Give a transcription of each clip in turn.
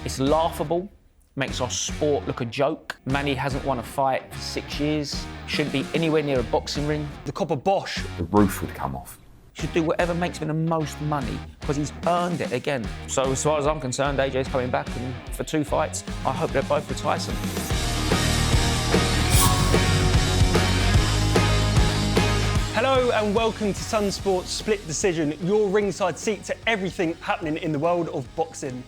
It's laughable, makes our sport look a joke. Manny hasn't won a fight for 6 years, shouldn't be anywhere near a boxing ring. The copper Bosch. The roof would come off. Should do whatever makes him the most money, because he's earned it again. So as far as I'm concerned, AJ's coming back and for 2 fights. I hope they're both with Tyson. Hello and welcome to Sun Sports Split Decision, your ringside seat to everything happening in the world of boxing.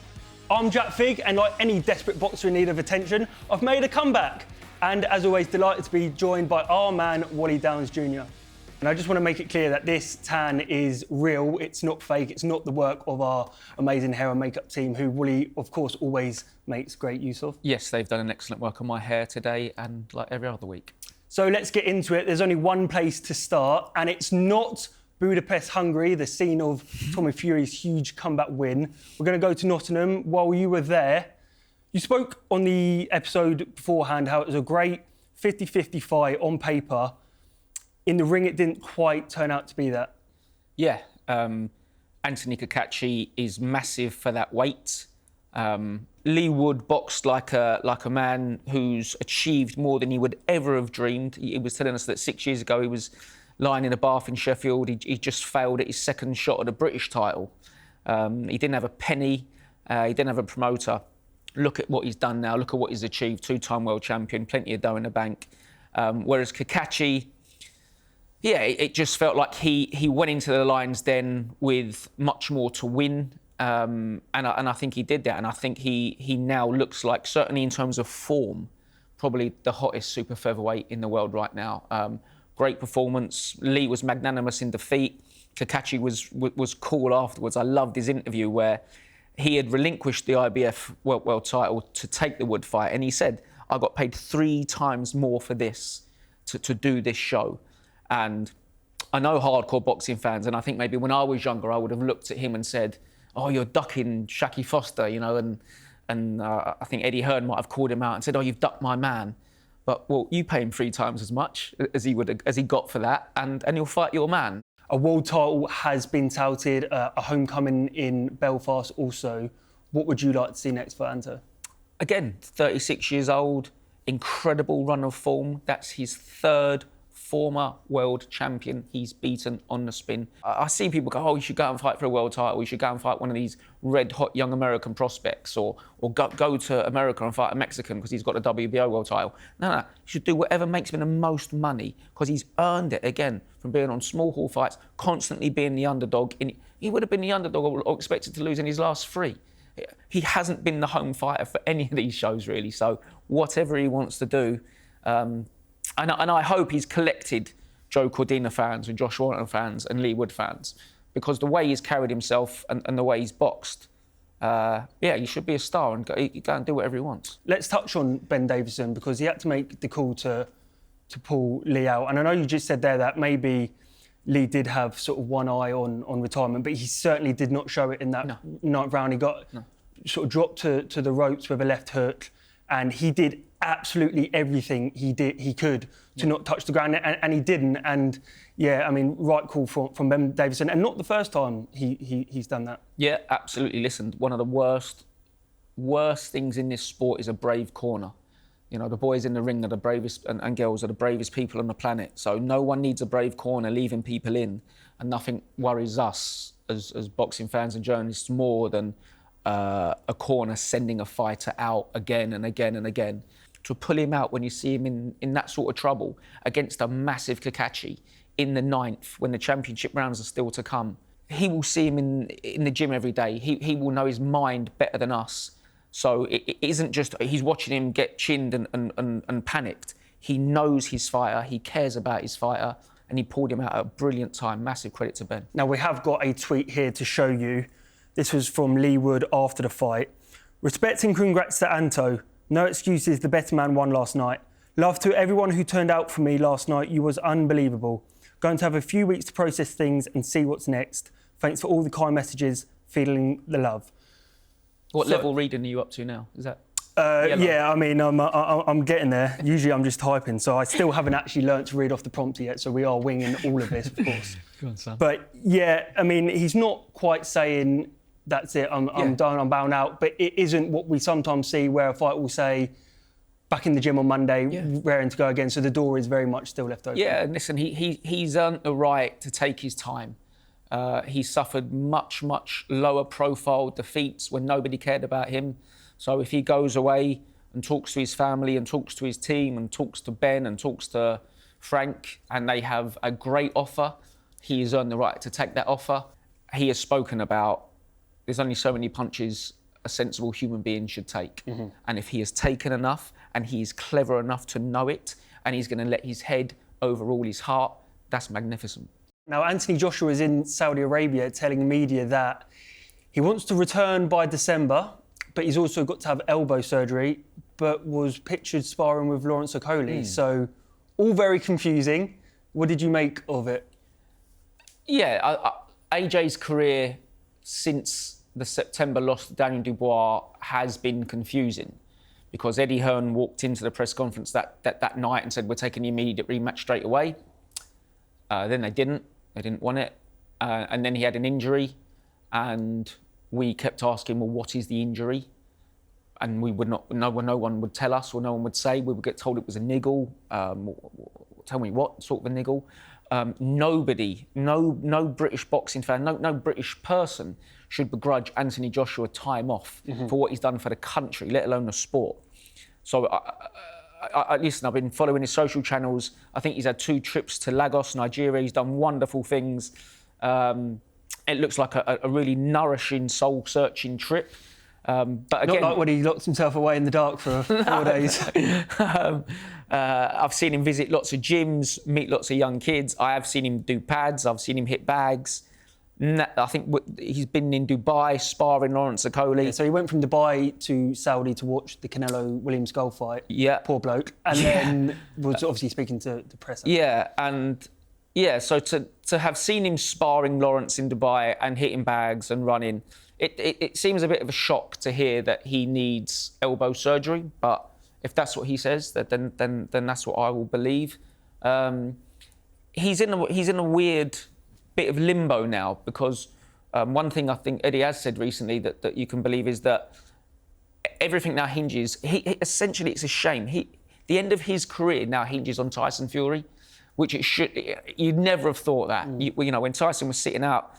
I'm Figg, and like any desperate boxer in need of attention, I've made a comeback. And as always, delighted to be joined by our man, Wally Downs Jr. And I just want to make it clear that this tan is real, it's not fake, it's not the work of our amazing hair and makeup team, who Wally, of course, always makes great use of. Yes, they've done an excellent work on my hair today and like every other week. So let's get into it. There's only one place to start, and it's not Budapest, Hungary, the scene of Tommy Fury's huge comeback win. We're going to go to Nottingham. While you were there, you spoke on the episode beforehand how it was a great 50-50 fight on paper. In the ring, it didn't quite turn out to be that. Yeah, Anthony Cacace is massive for that weight. Leigh Wood boxed like a man who's achieved more than he would ever have dreamed. He was telling us that 6 years ago he was lying in a bath in Sheffield. He just failed at his second shot at a British title. He didn't have a penny. He didn't have a promoter. Look at what he's done now. Look at what he's achieved. 2-time world champion, plenty of dough in the bank. Whereas Cacace, yeah, it just felt like he went into the Lions Den with much more to win. And I think he did that. And I think he now looks like, certainly in terms of form, probably the hottest super featherweight in the world right now. Great performance. Leigh was magnanimous in defeat. Cacace was cool afterwards. I loved his interview where he had relinquished the IBF world title to take the Wood fight. And he said, I got paid 3 times more for this, to do this show. And I know hardcore boxing fans, and I think maybe when I was younger, I would have looked at him and said, oh, you're ducking Shaky Foster, you know, and I think Eddie Hearn might have called him out and said, oh, you've ducked my man. But, well, you pay him 3 times as much as he got for that, and he'll fight your man. A world title has been touted, a homecoming in Belfast also. What would you like to see next for Anto? Again, 36 years old, incredible run of form. That's his 3rd former world champion he's beaten on the spin. I see people go, oh, you should go and fight for a world title. You should go and fight one of these red-hot young American prospects, or go to America and fight a Mexican because he's got a WBO world title. No, you should do whatever makes him the most money, because he's earned it, again, from being on small hall fights, constantly being the underdog. He would have been the underdog or expected to lose in his last 3. He hasn't been the home fighter for any of these shows, really. So whatever he wants to do, and I hope he's collected Joe Cordina fans and Josh Warrington fans and Leigh Wood fans, because the way he's carried himself and the way he's boxed, he should be a star and go and do whatever he wants. Let's touch on Ben Davidson, because he had to make the call to pull Leigh out. And I know you just said there that maybe Leigh did have sort of one eye on retirement, but he certainly did not show it in that 9th round. He got sort of dropped to the ropes with a left hook, and he did absolutely everything he could to not touch the ground, and he didn't. And yeah, I mean, right call from Ben Davidson, and not the first time he's done that. Yeah, absolutely. Listen, one of the worst things in this sport is a brave corner. You know, the boys in the ring are the bravest, and girls are the bravest people on the planet. So no one needs a brave corner leaving people in, and nothing worries us as boxing fans and journalists more than a corner sending a fighter out again and again and again. To pull him out when you see him in that sort of trouble against a massive Cacace in the 9th, when the championship rounds are still to come. He will see him in the gym every day. He will know his mind better than us. So it isn't just he's watching him get chinned and panicked. He knows his fighter, he cares about his fighter, and he pulled him out at a brilliant time. Massive credit to Ben. Now, we have got a tweet here to show you. This was from Leigh Wood after the fight. Respect and congrats to Anto. No excuses, the better man won last night. Love to everyone who turned out for me last night. You was unbelievable. Going to have a few weeks to process things and see what's next. Thanks for all the kind messages. Feeling the love. What level reading are you up to now? Is that? Yeah, I mean, I'm getting there. Usually I'm just typing, so I still haven't actually learnt to read off the prompter yet, so we are winging all of this, of course. Go on, Sam. But yeah, I mean, he's not quite saying that's it, I'm done, I'm bound out. But it isn't what we sometimes see where a fight will say, back in the gym on Monday, raring to go again. So the door is very much still left open. Yeah, and listen, he's earned the right to take his time. He suffered much lower profile defeats when nobody cared about him. So if he goes away and talks to his family and talks to his team and talks to Ben and talks to Frank and they have a great offer, he has earned the right to take that offer. He has spoken about there's only so many punches a sensible human being should take. And if he has taken enough and he's clever enough to know it and he's going to let his head overrule his heart, that's magnificent. Now, Anthony Joshua is in Saudi Arabia telling the media that he wants to return by December, but he's also got to have elbow surgery, but was pictured sparring with Lawrence Okolie. So all very confusing. What did you make of it? Yeah, AJ's career since the September loss to Daniel Dubois has been confusing because Eddie Hearn walked into the press conference that night and said, we're taking the immediate rematch straight away. Then they didn't want it. And then he had an injury and we kept asking, well, what is the injury? And we would not, no one would tell us or no one would say. We would get told it was a niggle. Tell me what sort of a niggle. Nobody, no British boxing fan, no British person should begrudge Anthony Joshua time off for what he's done for the country, let alone the sport. So listen, I've been following his social channels. I think he's had 2 trips to Lagos, Nigeria. He's done wonderful things. It looks like a really nourishing, soul-searching trip. But again, not like when he locked himself away in the dark for 4 days. I've seen him visit lots of gyms, meet lots of young kids. I have seen him do pads. I've seen him hit bags. I think he's been in Dubai sparring Lawrence Okolie. Yeah, so he went from Dubai to Saudi to watch the Canelo-Williams Skull fight. Yeah. Poor bloke. And then was obviously speaking to the press. Yeah, and yeah, so to have seen him sparring Lawrence in Dubai and hitting bags and running, it seems a bit of a shock to hear that he needs elbow surgery. But if that's what he says, then that's what I will believe. He's in a weird bit of limbo now because one thing I think Eddie has said recently that you can believe is that everything now hinges. Essentially, it's a shame. The end of his career now hinges on Tyson Fury, which it should. You'd never have thought that. You know, when Tyson was sitting out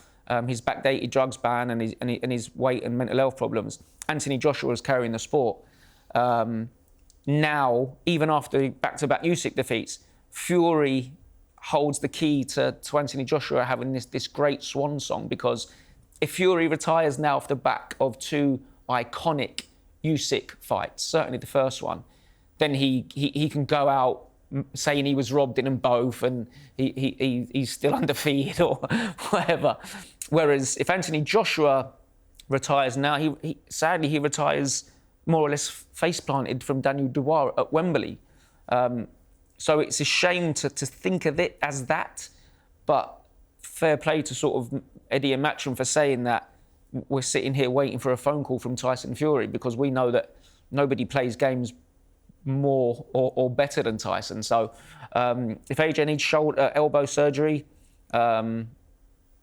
his backdated drugs ban and his weight and mental health problems, Anthony Joshua was carrying the sport. Now, even after back-to-back Usyk defeats, Fury holds the key to Anthony Joshua having this great swan song, because if Fury retires now off the back of 2 iconic Usyk fights, certainly the first one, then he can go out saying he was robbed in them both and he's still undefeated or whatever. Whereas if Anthony Joshua retires now, he sadly he retires more or less face planted from Daniel Dubois at Wembley. So it's a shame to think of it as that, but fair play to sort of Eddie and Matcham for saying that we're sitting here waiting for a phone call from Tyson Fury, because we know that nobody plays games more or better than Tyson. So if AJ needs elbow surgery, then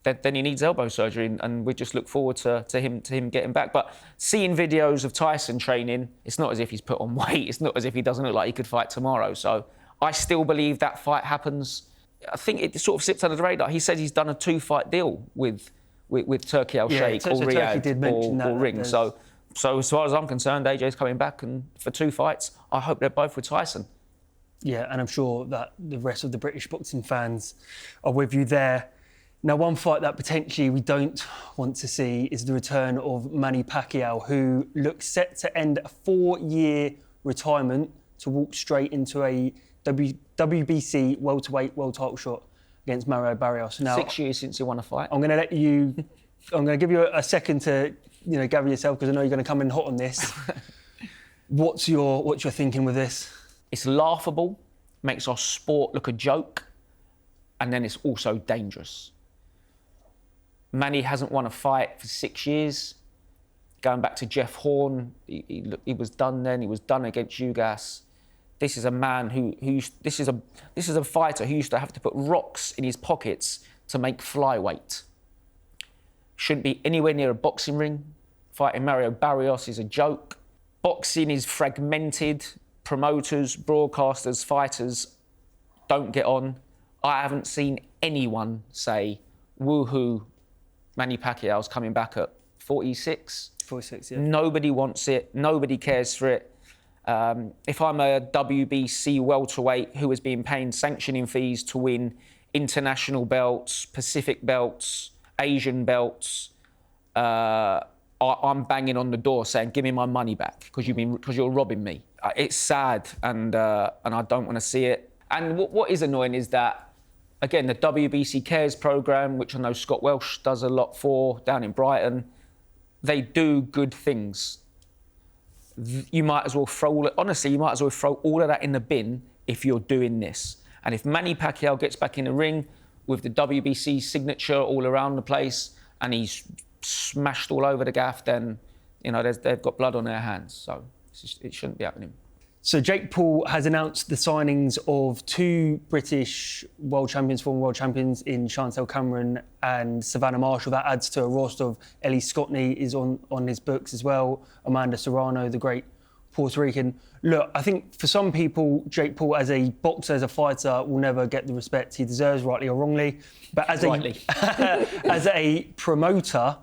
he needs elbow surgery, and we just look forward to him getting back. But seeing videos of Tyson training, it's not as if he's put on weight. It's not as if he doesn't look like he could fight tomorrow. So I still believe that fight happens. I think it sort of slips under the radar. He says he's done a 2-fight deal with Turkey Al Sheikh or Riyadh or Ring. So as far as I'm concerned, AJ's coming back, and for 2 fights, I hope they're both with Tyson. Yeah, and I'm sure that the rest of the British boxing fans are with you there. Now, one fight that potentially we don't want to see is the return of Manny Pacquiao, who looks set to end a 4-year retirement to walk straight into a WBC welterweight world title shot against Mario Barrios. Now, 6 years since he won a fight. I'm going to give you a second to gather yourself, because I know you're going to come in hot on this. What's your thinking with this? It's laughable, makes our sport look a joke, and then it's also dangerous. Manny hasn't won a fight for 6 years. Going back to Jeff Hearn, he was done then. He was done against Ugas. This is a man this is a fighter who used to have to put rocks in his pockets to make flyweight. shouldn't be anywhere near a boxing ring. Fighting Mario Barrios is a joke. Boxing is fragmented. Promoters, broadcasters, fighters don't get on. I haven't seen anyone say, woohoo, Manny Pacquiao's coming back at 46. 46, yeah. Nobody wants it. Nobody cares for it. If I'm a WBC welterweight who has been paying sanctioning fees to win international belts, Pacific belts, Asian belts, I'm banging on the door saying, give me my money back because you're robbing me. It's sad and I don't want to see it. And what is annoying is that, again, the WBC Cares programme, which I know Scott Welsh does a lot for down in Brighton, they do good things. You might as well throw all of that in the bin if you're doing this. And if Manny Pacquiao gets back in the ring with the WBC signature all around the place and he's smashed all over the gaff, then, you know, they've got blood on their hands. So it shouldn't be happening. So Jake Paul has announced the signings of 2 British world champions, former world champions in Chantelle Cameron and Savannah Marshall. That adds to a roster of Ellie Scotney is on his books as well. Amanda Serrano, the great Puerto Rican. Look, I think for some people, Jake Paul as a boxer, as a fighter, will never get the respect he deserves, rightly or wrongly. But as as a promoter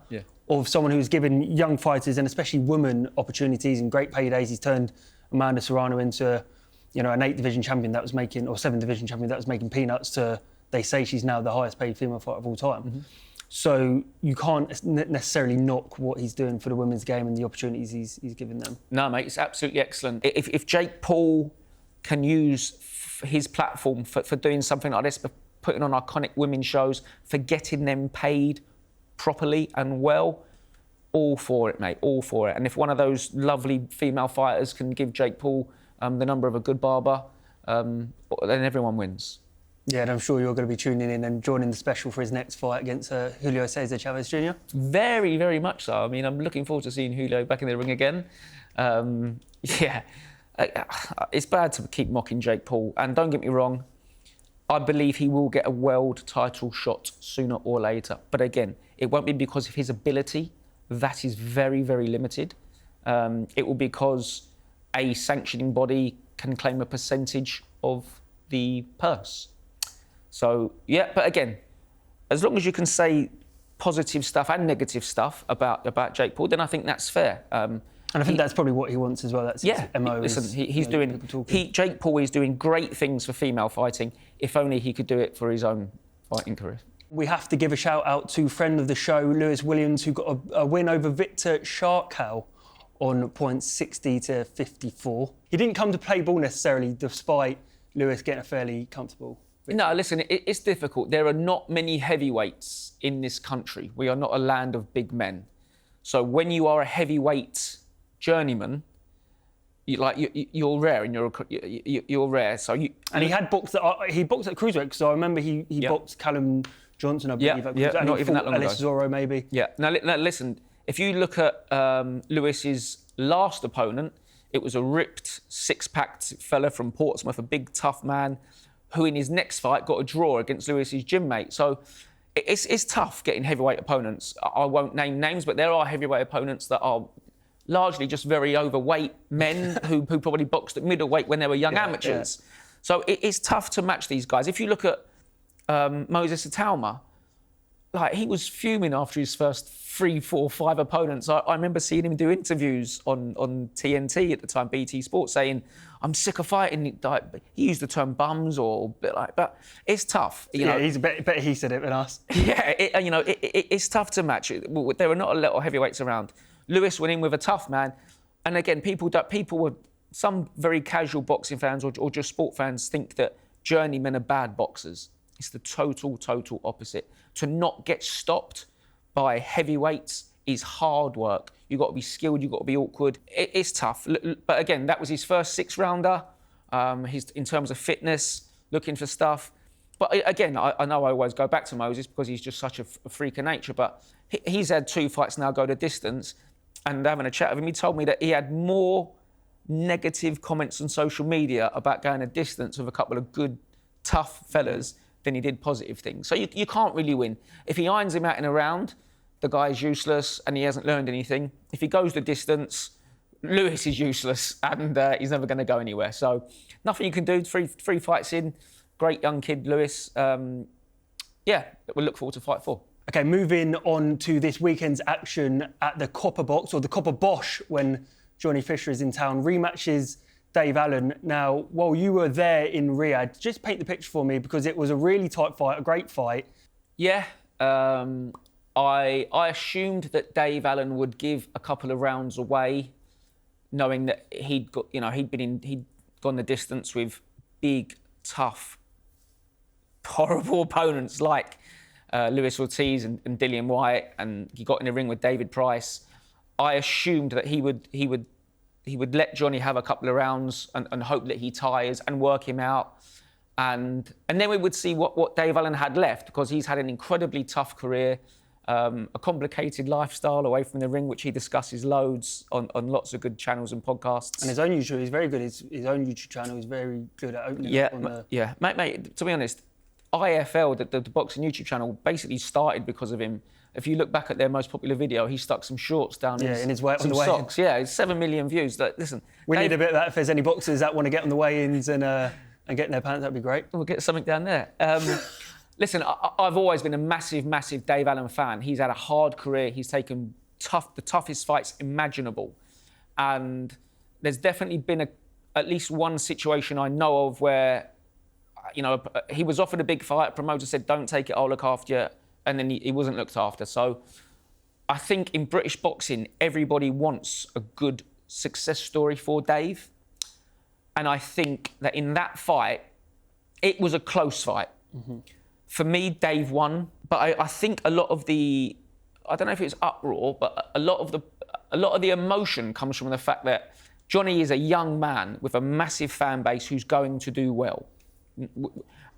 of someone who's given young fighters and especially women opportunities and great paydays, he's turned Amanda Serrano into, you know, an 8 division champion that was making, or 7 division champion that was making peanuts to, they say she's now the highest paid female fighter of all time. Mm-hmm. So you can't necessarily knock what he's doing for the women's game and the opportunities he's given them. No, mate, it's absolutely excellent. If Jake Paul can use his platform for doing something like this, for putting on iconic women's shows, for getting them paid properly and well, all for it, mate, all for it. And if one of those lovely female fighters can give Jake Paul the number of a good barber, then everyone wins. Yeah, and I'm sure you're going to be tuning in and joining the special for his next fight against Julio Cesar Chavez Jr. Very, very much so. I mean, I'm looking forward to seeing Julio back in the ring again. It's bad to keep mocking Jake Paul. And don't get me wrong, I believe he will get a world title shot sooner or later. But again, it won't be because of his ability. That is very, very limited. It will be because a sanctioning body can claim a percentage of the purse. So, yeah, but again, as long as you can say positive stuff and negative stuff about Jake Paul, then I think that's fair. And I think that's probably what he wants as well. That's his MO. Listen, Jake Paul is doing great things for female fighting. If only he could do it for his own fighting career. We have to give a shout out to friend of the show, Lewis Williams, who got a win over Victor Sharkow on points 60 to 54. He didn't come to play ball necessarily, despite Lewis getting a fairly comfortable victory. No, listen, it's difficult. There are not many heavyweights in this country. We are not a land of big men. So when you are a heavyweight journeyman, you're rare, and you're rare. So and he had boxed. He boxed at cruiserweight because I remember he boxed Callum Johnson, I believe. And not even that long ago. Alice Zorro, maybe. Yeah. Now, listen, if you look at Lewis's last opponent, it was a ripped, six-packed fella from Portsmouth, a big, tough man, who in his next fight got a draw against Lewis's gym mate. So it's tough getting heavyweight opponents. I won't name names, but there are heavyweight opponents that are largely just very overweight men who probably boxed at middleweight when they were young amateurs. Yeah. So it's tough to match these guys. If you look at Moses Itauma, like, he was fuming after his first 3, 4, 5 opponents. I remember seeing him do interviews on TNT at the time, BT Sports, saying, I'm sick of fighting. He used the term bums or a bit like, but it's tough. You know? He's better he said it than us. Yeah, it's tough to match. There are not a lot of heavyweights around. Lewis went in with a tough man. And again, some very casual boxing fans or just sport fans think that journeymen are bad boxers. It's the total opposite. To not get stopped by heavyweights is hard work. You've got to be skilled, you've got to be awkward. It's tough. But again, that was his first 6-rounder. He's, in terms of fitness, looking for stuff. But again, I know I always go back to Moses because he's just such a freak of nature, but he's had 2 fights now go the distance. And having a chat with him, he told me that he had more negative comments on social media about going a distance with a couple of good, tough fellas than he did positive things. So you can't really win. If he irons him out in a round, the guy's useless and he hasn't learned anything. If he goes the distance, Lewis is useless and he's never going to go anywhere. So nothing you can do. Three fights in. Great young kid, Lewis. Yeah, we'll look forward to Fight 4. OK, moving on to this weekend's action at the Copper Box, or the Copper Bosch, when Johnny Fischer is in town. Rematches Dave Allen. Now, while you were there in Riyadh, just paint the picture for me, because it was a really tight fight, a great fight. Yeah, I assumed that Dave Allen would give a couple of rounds away, knowing that he'd gone the distance with big, tough, horrible opponents like Luis Ortiz and Dillian Whyte, and he got in the ring with David Price. I assumed that he would let Johnny have a couple of rounds and hope that he tires and work him out. And then we would see what Dave Allen had left, because he's had an incredibly tough career, a complicated lifestyle away from the ring, which he discusses loads on lots of good channels and podcasts. And his own YouTube, he's very good. His own YouTube channel is very good at opening up on the... Yeah, mate, to be honest, IFL, the boxing YouTube channel, basically started because of him. If you look back at their most popular video, he stuck some shorts down in his way, some on the socks. Yeah, it's 7 million views. Like, listen, we need a bit of that. If there's any boxers that want to get on the weigh-ins and get in their pants, that'd be great. We'll get something down there. Listen, I've always been a massive, massive Dave Allen fan. He's had a hard career. He's taken the toughest fights imaginable. And there's definitely been at least one situation I know of where, he was offered a big fight. Promoter said, don't take it, I'll look after you. And then he wasn't looked after. So I think in British boxing, everybody wants a good success story for Dave. And I think that in that fight, it was a close fight. Mm-hmm. For me, Dave won. But I think a lot of the, I don't know if it was uproar, but a lot of the emotion comes from the fact that Johnny is a young man with a massive fan base who's going to do well.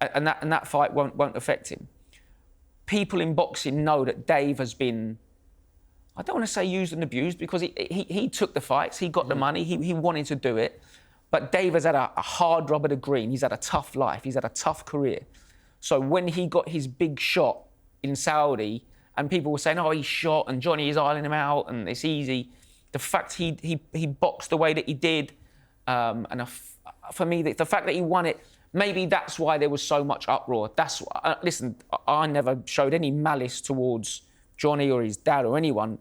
And that fight won't affect him. People in boxing know that Dave has been, I don't want to say used and abused, because he took the fights, he got the money, he wanted to do it. But Dave has had a hard rub of the green. He's had a tough life. He's had a tough career. So when he got his big shot in Saudi, and people were saying, oh, he's shot and Johnny is eyeing him out and it's easy. The fact he boxed the way that he did, for me, the fact that he won it, maybe that's why there was so much uproar. Listen, I never showed any malice towards Johnny or his dad or anyone,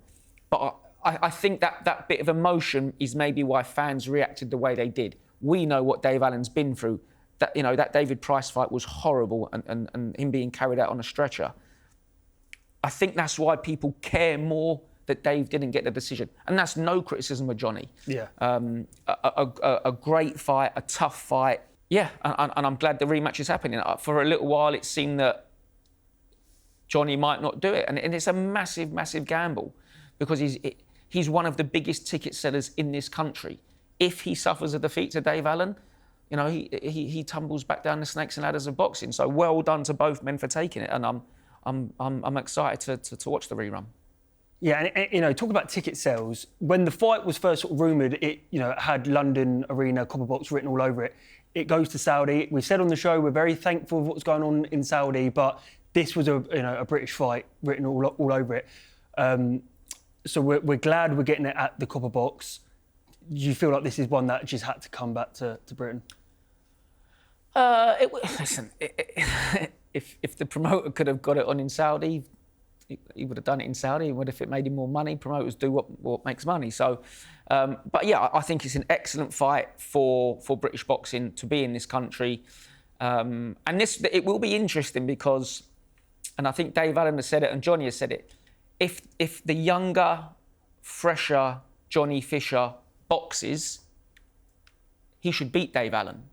but I think that bit of emotion is maybe why fans reacted the way they did. We know what Dave Allen's been through. That David Price fight was horrible, and him being carried out on a stretcher. I think that's why people care more that Dave didn't get the decision. And that's no criticism of Johnny. Yeah. A great fight, a tough fight. Yeah, and I'm glad the rematch is happening. For a little while, it seemed that Johnny might not do it. And it's a massive, massive gamble, because he's one of the biggest ticket sellers in this country. If he suffers a defeat to Dave Allen, he tumbles back down the snakes and ladders of boxing. So well done to both men for taking it. And I'm excited to watch the rerun. Yeah, and talk about ticket sales. When the fight was first sort of rumoured, it had London Arena, Copper Box written all over it. It goes to Saudi. We've said on the show we're very thankful of what's going on in Saudi, but this was a British fight written all over it. So we're glad we're getting it at the Copper Box. Do you feel like this is one that just had to come back to Britain? Listen, if the promoter could have got it on in Saudi, he would have done it in Saudi. And if it made him more money, promoters do what makes money. So, but yeah, I think it's an excellent fight for British boxing to be in this country. And it will be interesting because, and I think Dave Allen has said it and Johnny has said it, if the younger, fresher Johnny Fischer boxes, he should beat Dave Allen.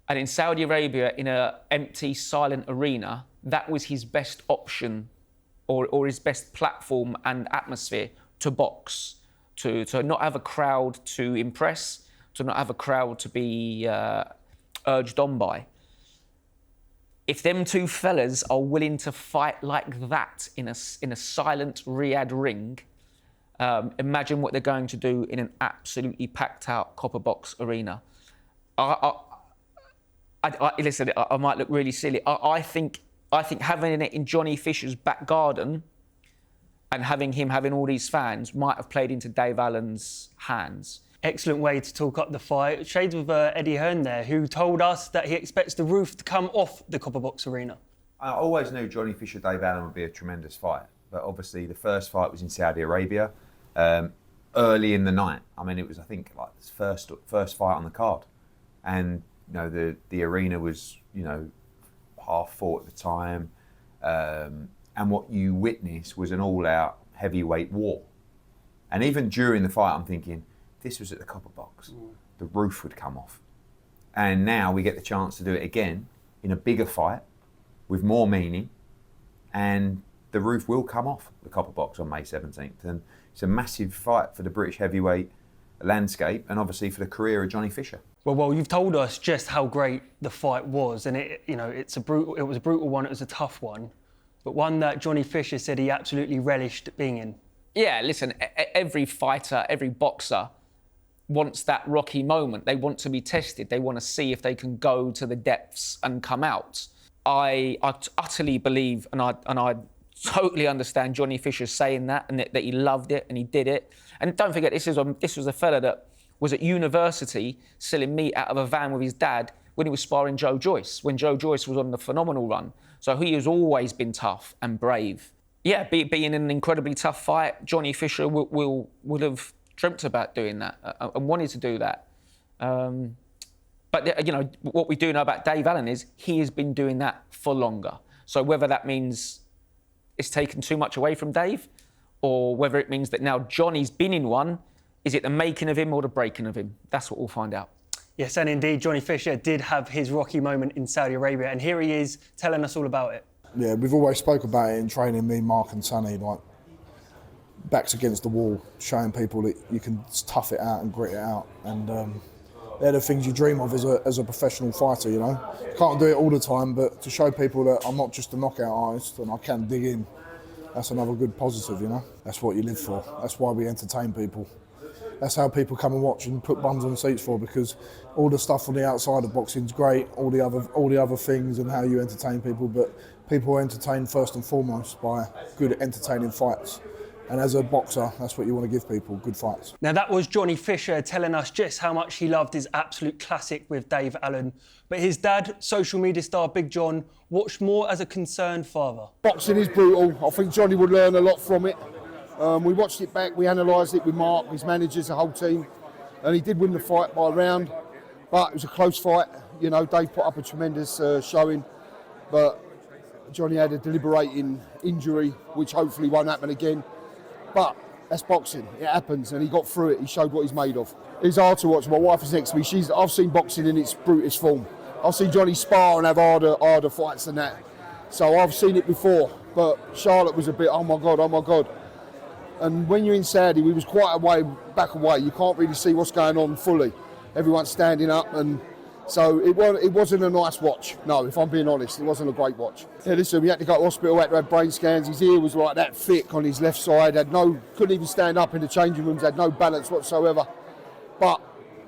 And in Saudi Arabia, in an empty, silent arena, that was his best option or his best platform and atmosphere to box, to not have a crowd to impress, to not have a crowd to be urged on by. If them two fellas are willing to fight like that in a silent Riyadh ring, imagine what they're going to do in an absolutely packed-out Copper Box arena. Listen, I might look really silly. I think having it in Johnny Fischer's back garden and having all these fans might have played into Dave Allen's hands. Excellent way to talk up the fight. Shades with Eddie Hearn there, who told us that he expects the roof to come off the Copper Box Arena. I always knew Johnny Fischer, Dave Allen would be a tremendous fight, but obviously the first fight was in Saudi Arabia, early in the night. I mean, it was, I think, like the first fight on the card, and you know the arena was, you know, half full at the time, and what you witnessed was an all-out heavyweight war. And even during the fight, I'm thinking, if this was at the Copper Box, the roof would come off. And now we get the chance to do it again in a bigger fight with more meaning, and the roof will come off the Copper Box on May 17th. And it's a massive fight for the British heavyweight landscape, and obviously for the career of Johnny Fischer. Well, you've told us just how great the fight was, and it was a brutal one, it was a tough one, but one that Johnny Fischer said he absolutely relished being in. Yeah, listen, every fighter, every boxer wants that rocky moment. They want to be tested. They want to see if they can go to the depths and come out. I utterly believe, and I totally understand Johnny Fischer saying that, and that he loved it and he did it. And don't forget, this was a fella that was at university selling meat out of a van with his dad when he was sparring Joe Joyce, when Joe Joyce was on the phenomenal run. So he has always been tough and brave. Yeah, being in an incredibly tough fight, Johnny Fischer would have dreamt about doing that and wanted to do that. But you know, what we do know about Dave Allen is he has been doing that for longer. So whether that means it's taken too much away from Dave, or whether it means that now Johnny's been in one, is it the making of him or the breaking of him? That's what we'll find out. Yes, and indeed, Johnny Fischer did have his rocky moment in Saudi Arabia, and here he is telling us all about it. Yeah, we've always spoke about it in training, me, Mark and Sonny, like backs against the wall, showing people that you can tough it out and grit it out. And they're the things you dream of as a professional fighter, you know. Can't do it all the time, but to show people that I'm not just a knockout artist and I can dig in, that's another good positive, you know. That's what you live for. That's why we entertain people. That's how people come and watch and put bums on seats for, because all the stuff on the outside of boxing's great, all the other things and how you entertain people, but people are entertained first and foremost by good entertaining fights. And as a boxer, that's what you want to give people, good fights. Now that was Johnny Fischer telling us just how much he loved his absolute classic with Dave Allen. But his dad, social media star Big John, watched more as a concerned father. Boxing is brutal. I think Johnny would learn a lot from it. We watched it back, we analysed it with Mark, his managers, the whole team, and he did win the fight by a round, but it was a close fight. You know, Dave put up a tremendous showing, but Johnny had a deliberating injury, which hopefully won't happen again. But that's boxing, it happens, and he got through it, he showed what he's made of. It's hard to watch, my wife is next to me, I've seen boxing in its brutest form. I've seen Johnny spar and have harder fights than that. So I've seen it before, but Charlotte was a bit, oh my God. And when you're in Saudi, we was quite a way back away. You can't really see what's going on fully. Everyone's standing up, and so it wasn't a nice watch. No, if I'm being honest, it wasn't a great watch. Yeah, listen, we had to go to hospital, had to have brain scans. His ear was like that thick on his left side. Couldn't even stand up in the changing rooms. Had no balance whatsoever. But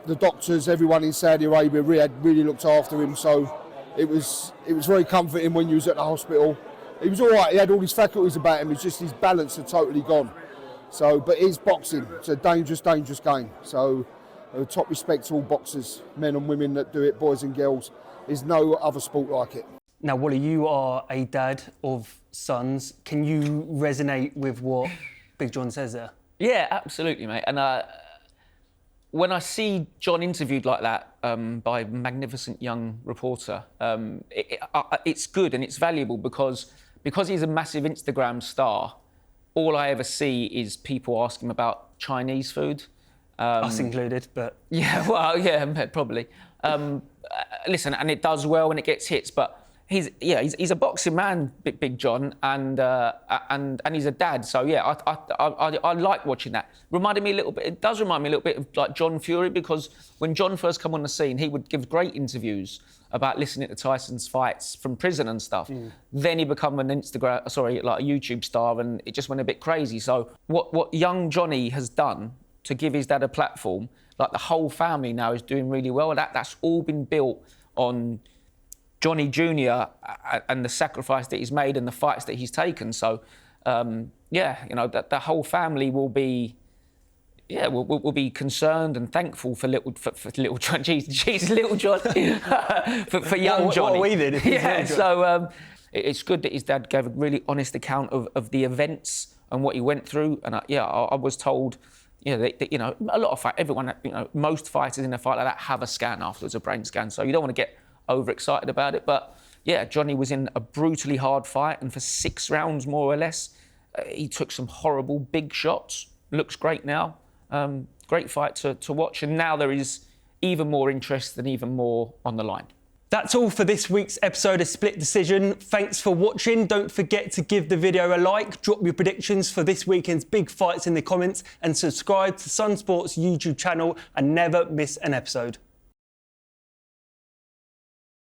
the doctors, everyone in Saudi Arabia, really looked after him. So it was very comforting when you was at the hospital. He was all right. He had all his faculties about him. It's just his balance had totally gone. So, but it's boxing. It's a dangerous game. So, top respect to all boxers, men and women that do it, boys and girls. There's no other sport like it. Now, Wally, you are a dad of sons. Can you resonate with what Big John says there? Yeah, absolutely, mate. And when I see John interviewed like that by a magnificent young reporter, it's good and it's valuable because he's a massive Instagram star. All I ever see is people ask him about Chinese food. Us included, but... Yeah, well, yeah, probably. Listen, and it does well when it gets hits, but he's a boxing man, Big John, and he's a dad. So yeah, I like watching that. It does remind me a little bit of like John Fury, because when John first came on the scene, he would give great interviews about listening to Tyson's fights from prison and stuff. Then he became like a YouTube star, and it just went a bit crazy. So what young Johnny has done to give his dad a platform, like the whole family now is doing really well. That's all been built on Johnny Jr. and the sacrifice that he's made and the fights that he's taken. So yeah, you know, that the whole family will be. Yeah, we'll be concerned and thankful for little John. Jeez, little John, for young Johnny. What are we then? Yeah, so it's good that his dad gave a really honest account of the events and what he went through. And I was told, you know, that, you know, a lot of everyone, you know, most fighters in a fight like that have a scan afterwards, a brain scan. So you don't want to get overexcited about it. But yeah, Johnny was in a brutally hard fight, and for 6 rounds more or less, he took some horrible big shots. Looks great now. Great fight to watch, and now there is even more interest and even more on the line. That's all for this week's episode of Split Decision. Thanks for watching. Don't forget to give the video a like, drop your predictions for this weekend's big fights in the comments, and subscribe to Sun Sports YouTube channel and never miss an episode.